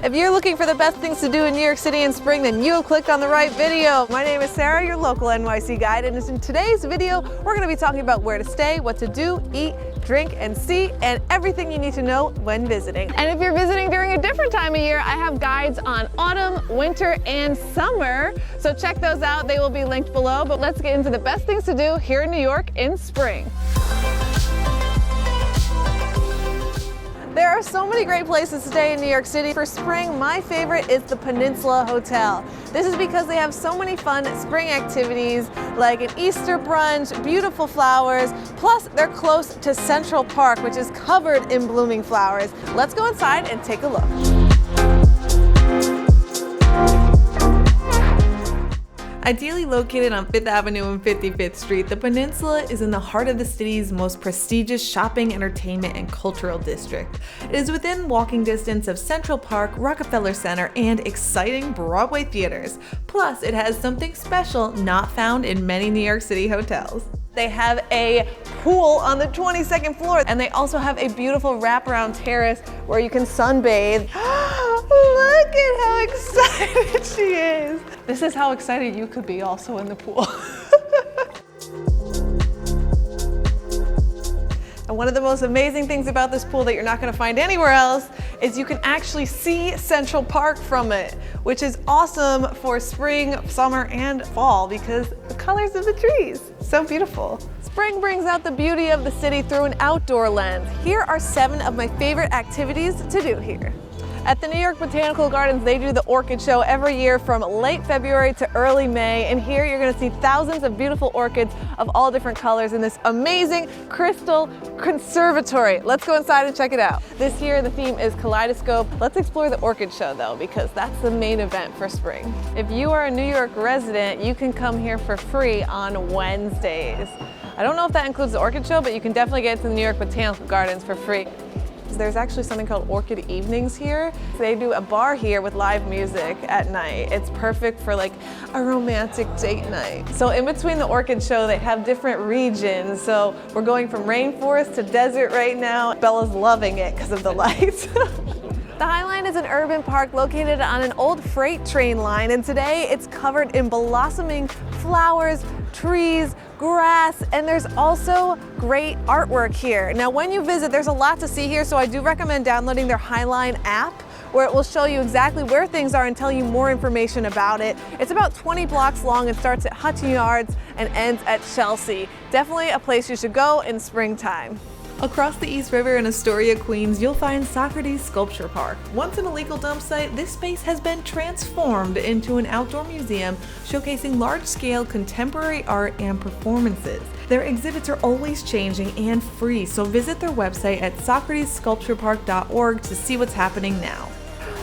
If you're looking for the best things to do in New York City in spring, then you have clicked on the right video. My name is Sarah, your local NYC guide, and in today's video, we're going to be talking about where to stay, what to do, eat, drink, and see, and everything you need to know when visiting. And if you're visiting during a different time of year, I have guides on autumn, winter, and summer. So check those out. They will be linked below. But let's get into the best things to do here in New York in spring. There are so many great places to stay in New York City. For spring, my favorite is the Peninsula Hotel. This is because they have so many fun spring activities like an Easter brunch, beautiful flowers, plus they're close to Central Park, which is covered in blooming flowers. Let's go inside and take a look. Ideally located on 5th Avenue and 55th Street, the Peninsula is in the heart of the city's most prestigious shopping, entertainment, and cultural district. It is within walking distance of Central Park, Rockefeller Center, and exciting Broadway theaters. Plus, it has something special not found in many New York City hotels. They have a pool on the 22nd floor, and they also have a beautiful wraparound terrace where you can sunbathe. Look at how excited she is. This is how excited you could be also in the pool. And one of the most amazing things about this pool that you're not going to find anywhere else is you can actually see Central Park from it, which is awesome for spring, summer, and fall because the colors of the trees. So beautiful. Spring brings out the beauty of the city through an outdoor lens. Here are 7 of my favorite activities to do here. At the New York Botanical Gardens, they do the Orchid Show every year from late February to early May. And here you're gonna see thousands of beautiful orchids of all different colors in this amazing crystal conservatory. Let's go inside and check it out. This year, the theme is Kaleidoscope. Let's explore the Orchid Show though, because that's the main event for spring. If you are a New York resident, you can come here for free on Wednesdays. I don't know if that includes the Orchid Show, but you can definitely get to the New York Botanical Gardens for free. There's actually something called Orchid Evenings here. They do a bar here with live music at night. It's perfect for like a romantic date night. So in between the Orchid Show, they have different regions. So we're going from rainforest to desert right now. Bella's loving it because of the lights. The High Line is an urban park located on an old freight train line, and today it's covered in blossoming flowers, trees, grass, and there's also great artwork here. Now when you visit, there's a lot to see here, so I do recommend downloading their High Line app, where it will show you exactly where things are and tell you more information about it. It's about 20 blocks long and starts at Hudson Yards and ends at Chelsea. Definitely a place you should go in springtime. Across the East River in Astoria, Queens, you'll find Socrates Sculpture Park. Once an illegal dump site, this space has been transformed into an outdoor museum showcasing large-scale contemporary art and performances. Their exhibits are always changing and free, so visit their website at socratessculpturepark.org to see what's happening now.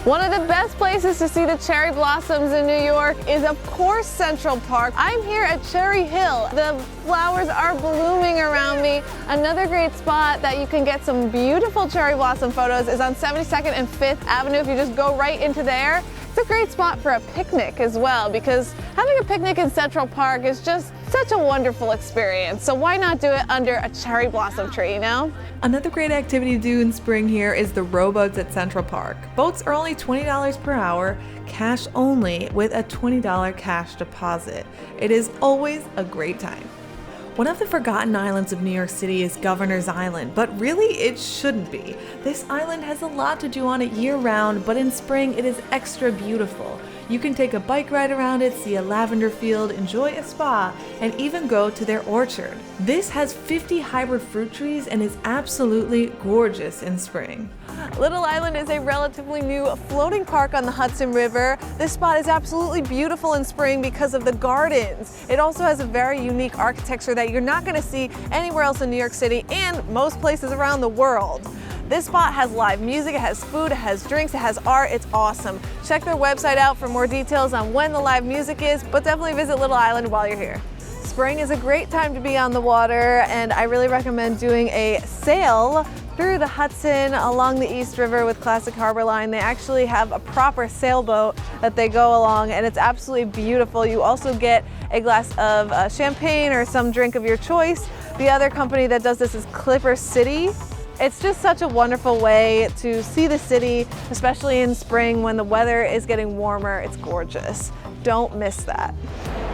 One of the best places to see the cherry blossoms in New York is, of course, Central Park. I'm here at Cherry Hill. The flowers are blooming around me. Another great spot that you can get some beautiful cherry blossom photos is on 72nd and 5th Avenue. If you just go right into there, it's a great spot for a picnic as well, because having a picnic in Central Park is just such a wonderful experience. So why not do it under a cherry blossom tree, you know? Another great activity to do in spring here is the rowboats at Central Park. Boats are only $20 per hour, cash only, with a $20 cash deposit. It is always a great time. One of the forgotten islands of New York City is Governor's Island, but really it shouldn't be. This island has a lot to do on it year-round, but in spring it is extra beautiful. You can take a bike ride around it, see a lavender field, enjoy a spa, and even go to their orchard. This has 50 hybrid fruit trees and is absolutely gorgeous in spring. Little Island is a relatively new floating park on the Hudson River. This spot is absolutely beautiful in spring because of the gardens. It also has a very unique architecture that you're not going to see anywhere else in New York City and most places around the world. This spot has live music, it has food, it has drinks, it has art. It's awesome. Check their website out for more details on when the live music is, but definitely visit Little Island while you're here. Spring is a great time to be on the water, and I really recommend doing a sail through the Hudson along the East River with Classic Harbor Line. They actually have a proper sailboat that they go along, and it's absolutely beautiful. You also get a glass of champagne or some drink of your choice. The other company that does this is Clipper City. It's just such a wonderful way to see the city, especially in spring when the weather is getting warmer. It's gorgeous. Don't miss that.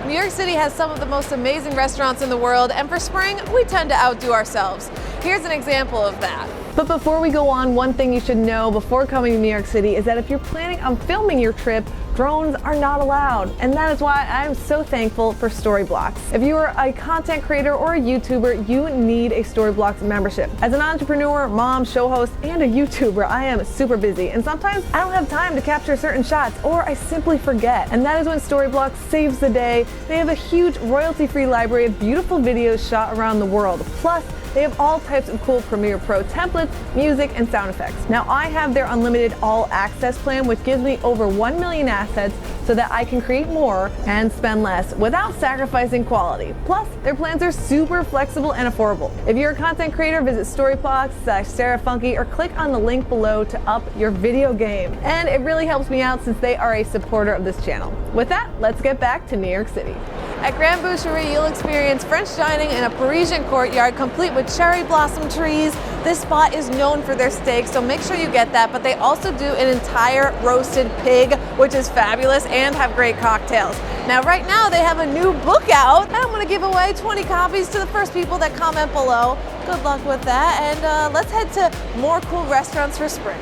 New York City has some of the most amazing restaurants in the world, and for spring, we tend to outdo ourselves. Here's an example of that. But before we go on, one thing you should know before coming to New York City is that if you're planning on filming your trip, drones are not allowed. And that is why I'm so thankful for Storyblocks. If you are a content creator or a YouTuber, you need a Storyblocks membership. As an entrepreneur, mom, show host, and a YouTuber, I am super busy. And sometimes I don't have time to capture certain shots, or I simply forget. And that is when Storyblocks saves the day. They have a huge royalty-free library of beautiful videos shot around the world. Plus, they have all types of cool Premiere Pro templates, music, and sound effects. Now, I have their unlimited all access plan, which gives me over 1 million assets so that I can create more and spend less without sacrificing quality. Plus, their plans are super flexible and affordable. If you're a content creator, visit Storyblocks/SerraFunky or click on the link below to up your video game. And it really helps me out since they are a supporter of this channel. With that, let's get back to New York City. At Grande Boucherie, you'll experience French dining in a Parisian courtyard complete with cherry blossom trees. This spot is known for their steaks, so make sure you get that, but they also do an entire roasted pig, which is fabulous, and have great cocktails. Now, right now, they have a new book out, and I'm gonna give away 20 copies to the first people that comment below. Good luck with that, and let's head to more cool restaurants for spring.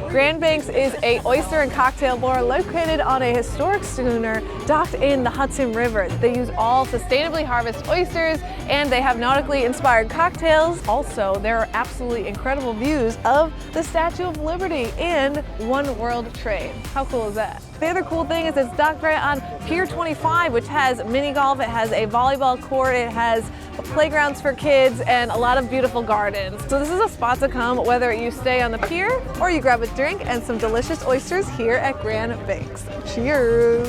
Grand Banks is a oyster and cocktail bar located on a historic schooner docked in the Hudson River. They use all sustainably harvested oysters, and they have nautically inspired cocktails. Also, there are absolutely incredible views of the Statue of Liberty and One World Trade. How cool is that? The other cool thing is it's docked right on Pier 25, which has mini golf, it has a volleyball court, it has playgrounds for kids, and a lot of beautiful gardens. So this is a spot to come whether you stay on the pier or you grab a drink and some delicious oysters here at Grande Banks. Cheers!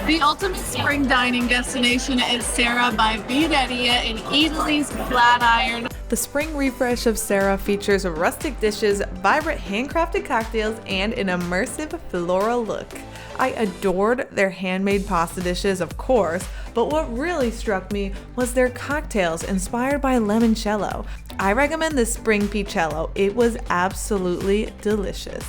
The ultimate spring dining destination is SERRA By Birreria in Italy's Flatiron. The spring refresh of SERRA features rustic dishes, vibrant handcrafted cocktails, and an immersive floral look. I adored their handmade pasta dishes, of course, but what really struck me was their cocktails inspired by limoncello. I recommend the spring peachello. It was absolutely delicious.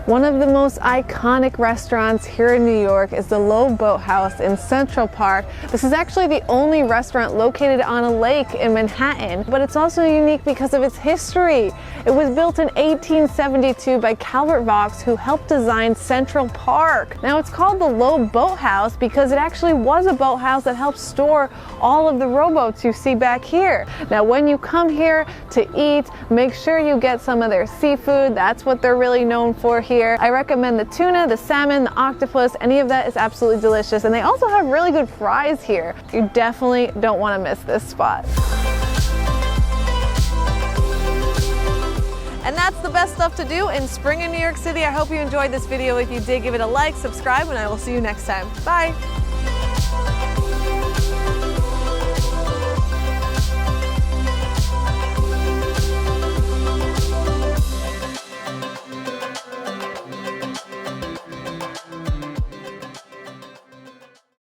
One of the most iconic restaurants here in New York is the Loeb Boathouse in Central Park. This is actually the only restaurant located on a lake in Manhattan, but it's also unique because of its history. It was built in 1872 by Calvert Vaux, who helped design Central Park. Now, it's called the Loeb Boathouse because it actually was a boathouse that helped store all of the rowboats you see back here. Now, when you come here to eat, make sure you get some of their seafood. That's what they're really known for here. I recommend the tuna, the salmon, the octopus, any of that is absolutely delicious. And they also have really good fries here. You definitely don't want to miss this spot. And that's the best stuff to do in spring in New York City. I hope you enjoyed this video. If you did, give it a like, subscribe, and I will see you next time. Bye.